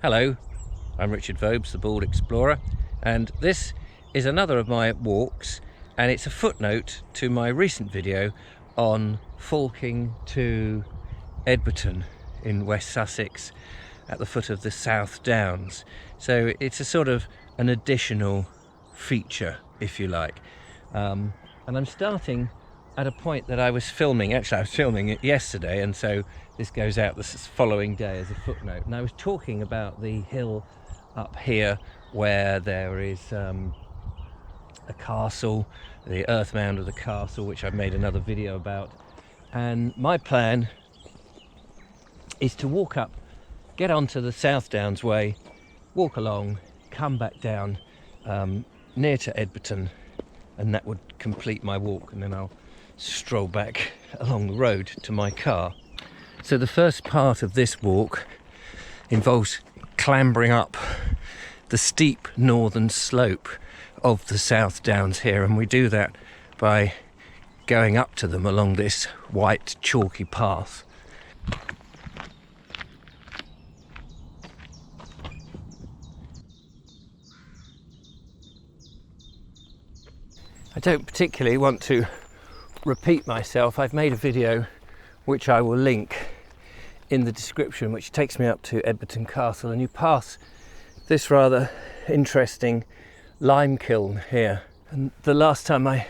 Hello, I'm Richard Vobes, the Bald Explorer, and this is another of my walks, and it's a footnote to my recent video on folking to Edburton in West Sussex at the foot of the South Downs. So it's a sort of an additional feature, if you like. And I'm starting at a point that I was filming. Actually, I was filming it yesterday, and so this goes out the following day as a footnote. And I was talking about the hill up here where there is a castle, the earth mound of the castle, which I've made another video about. And my plan is to walk up, get onto the South Downs way, walk along, come back down near to Edburton, and that would complete my walk, and then I'll stroll back along the road to my car. So the first part of this walk involves clambering up the steep northern slope of the South Downs here, and we do that by going up to them along this white chalky path. I don't particularly want to repeat myself. I've made a video which I will link in the description, which takes me up to Edburton Castle, and you pass this rather interesting lime kiln here. And the last time I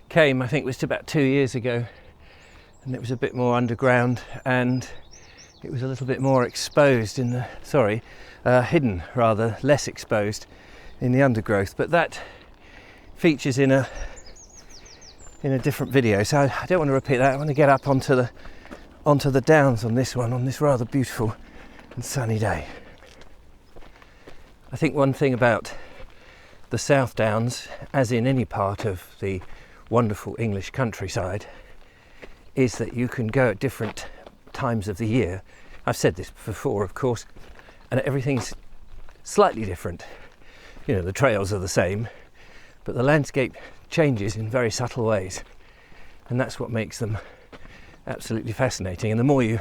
came, I think, was about 2 years ago, and it was a bit more underground, and it was a little bit more exposed in the hidden, rather less exposed in the undergrowth. But that features in a different video, so I don't want to repeat that. I want to get up onto the downs on this one, on this rather beautiful and sunny day. I think one thing about the South Downs, as in any part of the wonderful English countryside, is that you can go at different times of the year. I've said this before, of course, and everything's slightly different. You know, the trails are the same, but the landscape changes in very subtle ways, and that's what makes them absolutely fascinating. And the more you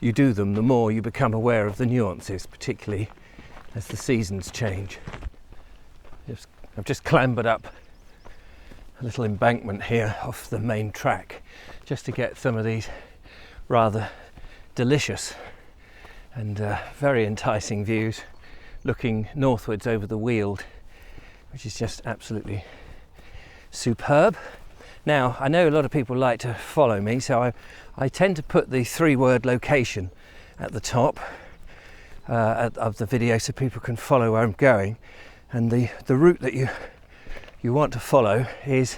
do them, the more you become aware of the nuances, particularly as the seasons change. I've just clambered up a little embankment here off the main track just to get some of these rather delicious and very enticing views looking northwards over the Weald, which is just absolutely superb. Now, I know a lot of people like to follow me, so I tend to put the 3-word location at the top of the video so people can follow where I'm going. And the route that you want to follow is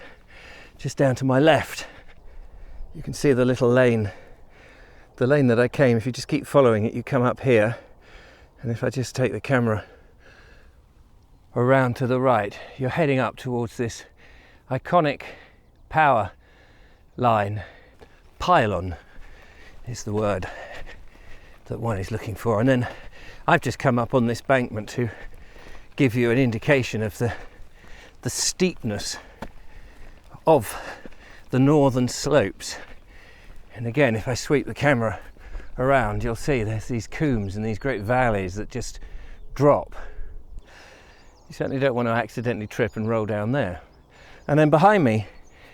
just down to my left. You can see the little lane, the lane that I came. If you just keep following it, you come up here, and if I just take the camera around to the right, you're heading up towards this iconic power line. Pylon is the word that one is looking for. And then I've just come up on this bankment to give you an indication of the steepness of the northern slopes. And again, if I sweep the camera around, you'll see there's these combes and these great valleys that just drop. You certainly don't want to accidentally trip and roll down there. And then behind me,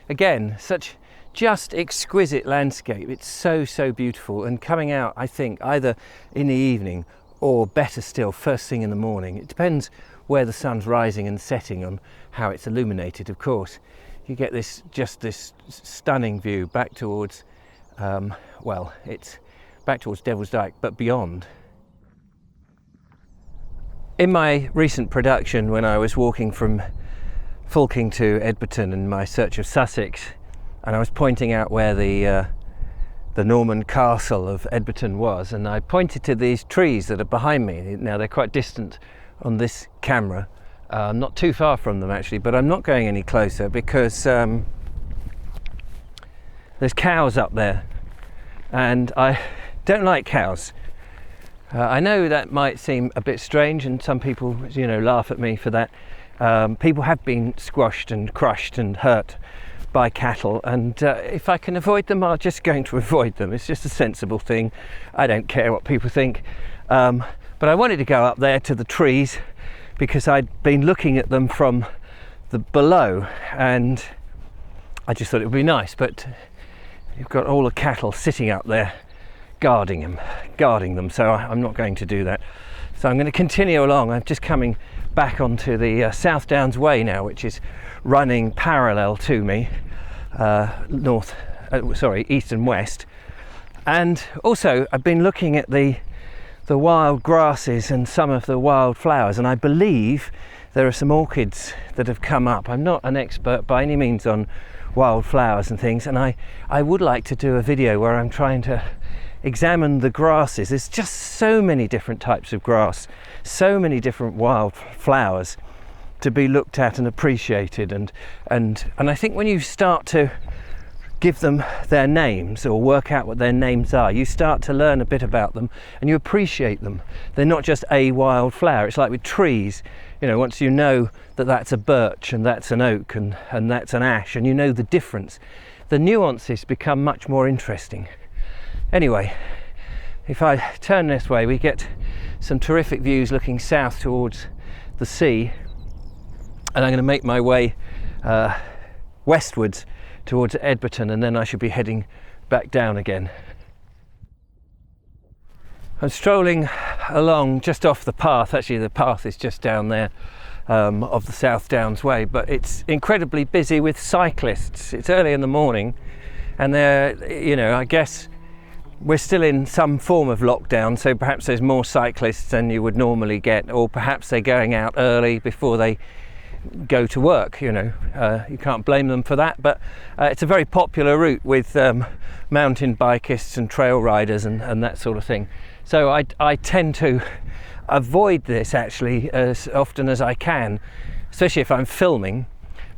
again, such just exquisite landscape. It's so beautiful, and coming out, I think, either in the evening or better still, first thing in the morning. It depends where the sun's rising and setting on how it's illuminated, of course. You get this stunning view back towards, it's back towards Devil's Dyke, but beyond. In my recent production, when I was walking from folking to Edburton in my search of Sussex, and I was pointing out where the Norman castle of Edburton was, and I pointed to these trees that are behind me. Now, they're quite distant on this camera, not too far from them actually, but I'm not going any closer because there's cows up there, and I don't like cows. I know that might seem a bit strange, and some people, laugh at me for that. People have been squashed and crushed and hurt by cattle, and if I can avoid them, I'm just going to avoid them. It's just a sensible thing. I don't care what people think. But I wanted to go up there to the trees because I'd been looking at them from the below, and I just thought it would be nice. But you've got all the cattle sitting up there guarding them, so I'm not going to do that. So I'm going to continue along. I'm just coming back onto the South Downs Way now, which is running parallel to me, east and west. And also I've been looking at the wild grasses and some of the wild flowers, and I believe there are some orchids that have come up. I'm not an expert by any means on wild flowers and things, and I would like to do a video where I'm trying to examine the grasses. There's just so many different types of grass, so many different wild flowers to be looked at and appreciated, and I think when you start to give them their names or work out what their names are, you start to learn a bit about them and you appreciate them. They're not just a wild flower. It's like with trees, you know, once you know that that's a birch and that's an oak and that's an ash, and you know the difference, the nuances become much more interesting. Anyway, if I turn this way, we get some terrific views looking south towards the sea, and I'm going to make my way westwards towards Edburton, and then I should be heading back down again. I'm strolling along just off the path. Actually, the path is just down there of the South Downs Way, but it's incredibly busy with cyclists. It's early in the morning, and I guess we're still in some form of lockdown, so perhaps there's more cyclists than you would normally get, or perhaps they're going out early before they go to work. You can't blame them for that, but it's a very popular route with mountain bikists and trail riders and that sort of thing. So I tend to avoid this actually as often as I can, especially if I'm filming.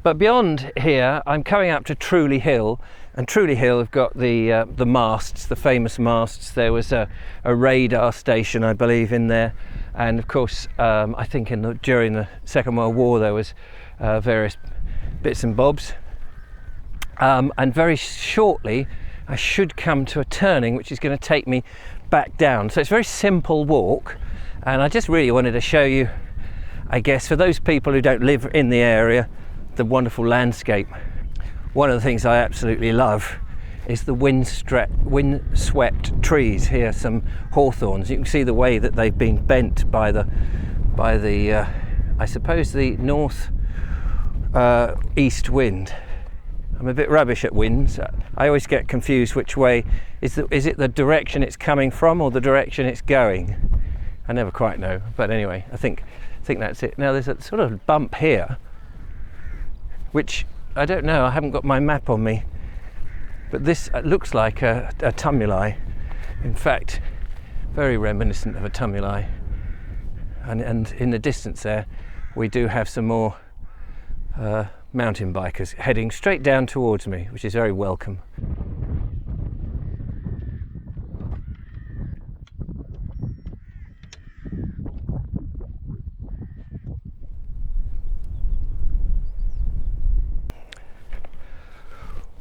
But beyond here, I'm coming up to Truleigh Hill, and Truleigh Hill have got the masts, the famous masts. There was a radar station, I believe, in there, and of course, I think during the Second World War there was various bits and bobs. And very shortly, I should come to a turning which is going to take me back down. So it's a very simple walk, and I just really wanted to show you, I guess, for those people who don't live in the area, the wonderful landscape. One of the things I absolutely love is the wind-swept trees. Here, some hawthorns. You can see the way that they've been bent by the I suppose the north east wind. I'm a bit rubbish at winds. I always get confused which way is it the direction it's coming from or the direction it's going. I never quite know, but anyway, I think that's it. Now there's a sort of bump here, which I don't know, I haven't got my map on me, but this looks like a tumuli. In fact, very reminiscent of a tumuli. And in the distance there, we do have some more mountain bikers heading straight down towards me, which is very welcome.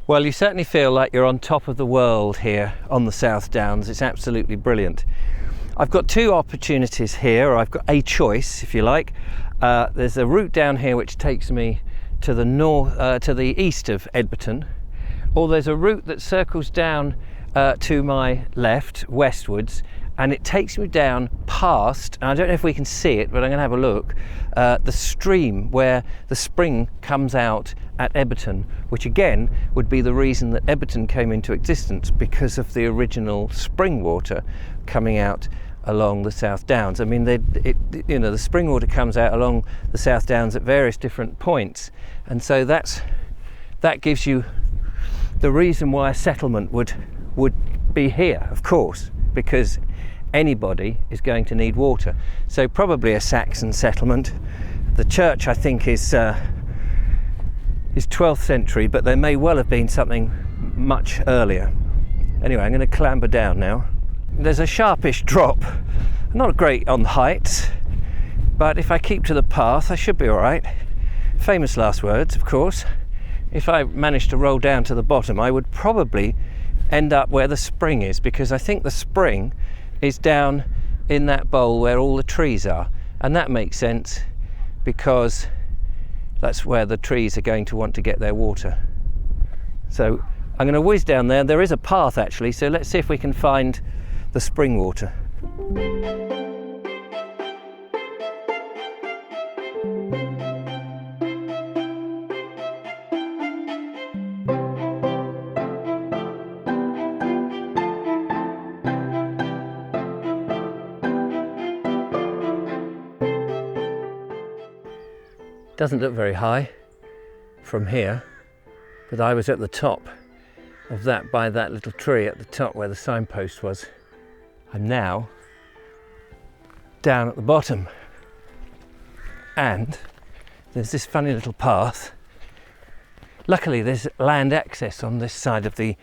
Well, you certainly feel like you're on top of the world here on the South Downs. It's absolutely brilliant. I've got two opportunities here, or I've got a choice, if you like. There's a route down here which takes me to the to the east of Edburton, or there's a route that circles down to my left, westwards, and it takes me down past, and I don't know if we can see it, but I'm going to have a look, the stream where the spring comes out at Edburton, which again would be the reason that Edburton came into existence, because of the original spring water coming out along the South Downs. I mean, the spring water comes out along the South Downs at various different points, and so that gives you the reason why a settlement would be here, of course, because anybody is going to need water. So probably a Saxon settlement. The church, I think, is 12th century, but there may well have been something much earlier. Anyway, I'm going to clamber down now. There's a sharpish drop, not great on heights, but if I keep to the path I should be alright. Famous last words, of course. If I managed to roll down to the bottom, I would probably end up where the spring is, because I think the spring is down in that bowl where all the trees are, and that makes sense because that's where the trees are going to want to get their water. So I'm going to whiz down there. There is a path actually, so let's see if we can find the spring water. Doesn't look very high from here, but I was at the top of that by that little tree at the top where the signpost was. I'm now down at the bottom, and there's this funny little path. Luckily there's land access on this side of the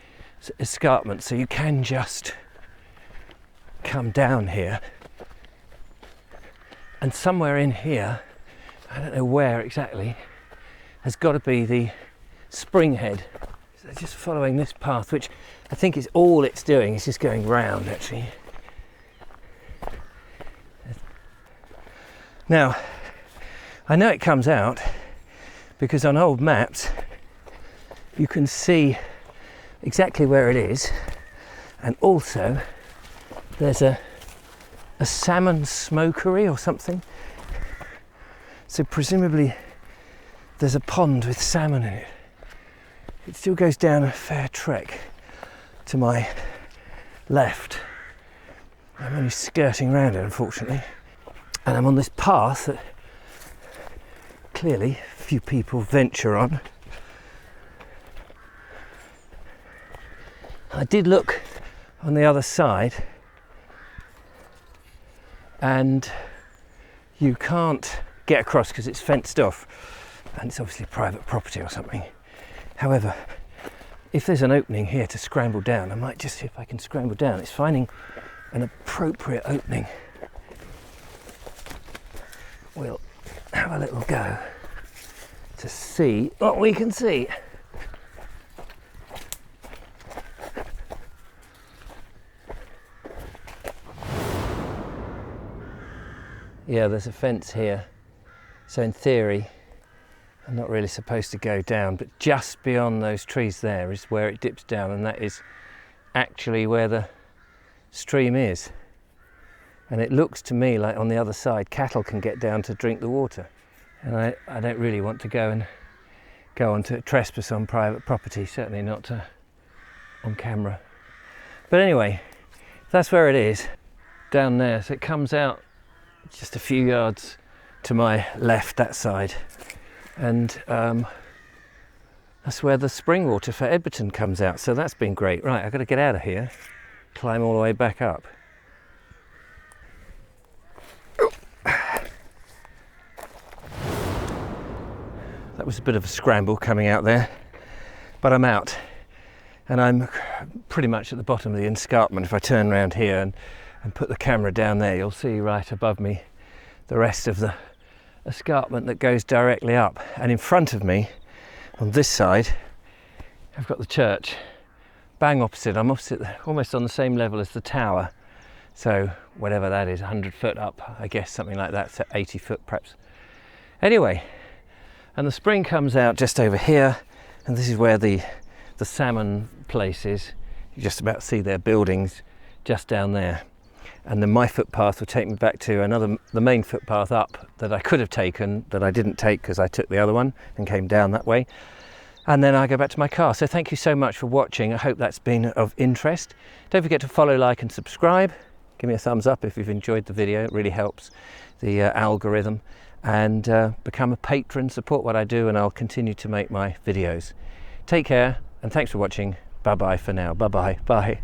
escarpment, so you can just come down here, and somewhere in here, I don't know where exactly, has got to be the spring head. So just following this path, which I think is all it's doing, is just going round actually. Now, I know it comes out because on old maps you can see exactly where it is, and also there's a salmon smokery or something. So presumably there's a pond with salmon in it. It still goes down a fair trek to my left. I'm only skirting around it, unfortunately. And I'm on this path that clearly few people venture on. I did look on the other side, and you can't get across because it's fenced off, and it's obviously private property or something. However, if there's an opening here to scramble down, I might just see if I can scramble down. It's finding an appropriate opening. We'll have a little go to see what we can see. Yeah, there's a fence here. So in theory, I'm not really supposed to go down, but just beyond those trees there is where it dips down, and that is actually where the stream is. And it looks to me like on the other side, cattle can get down to drink the water. And I don't really want to go on to trespass on private property, certainly not on camera. But anyway, that's where it is, down there. So it comes out just a few yards to my left, that side, and that's where the spring water for Edburton comes out, so that's been great. Right, I've got to get out of here, climb all the way back up. That was a bit of a scramble coming out there, but I'm out, and I'm pretty much at the bottom of the escarpment. If I turn around here and put the camera down there, you'll see right above me the rest of the escarpment that goes directly up. And in front of me, on this side, I've got the church, bang opposite. I'm opposite, almost on the same level as the tower. So whatever that is, 100 foot up, I guess, something like that, so 80 foot perhaps. Anyway, and the spring comes out just over here, and this is where the salmon place is. You just about see their buildings just down there. And then my footpath will take me back to the main footpath up that I could have taken, that I didn't take because I took the other one and came down that way. And then I go back to my car. So thank you so much for watching. I hope that's been of interest. Don't forget to follow, like and subscribe. Give me a thumbs up if you've enjoyed the video. It really helps the algorithm. And become a patron, support what I do, and I'll continue to make my videos. Take care, and thanks for watching. Bye bye for now. Bye bye. Bye.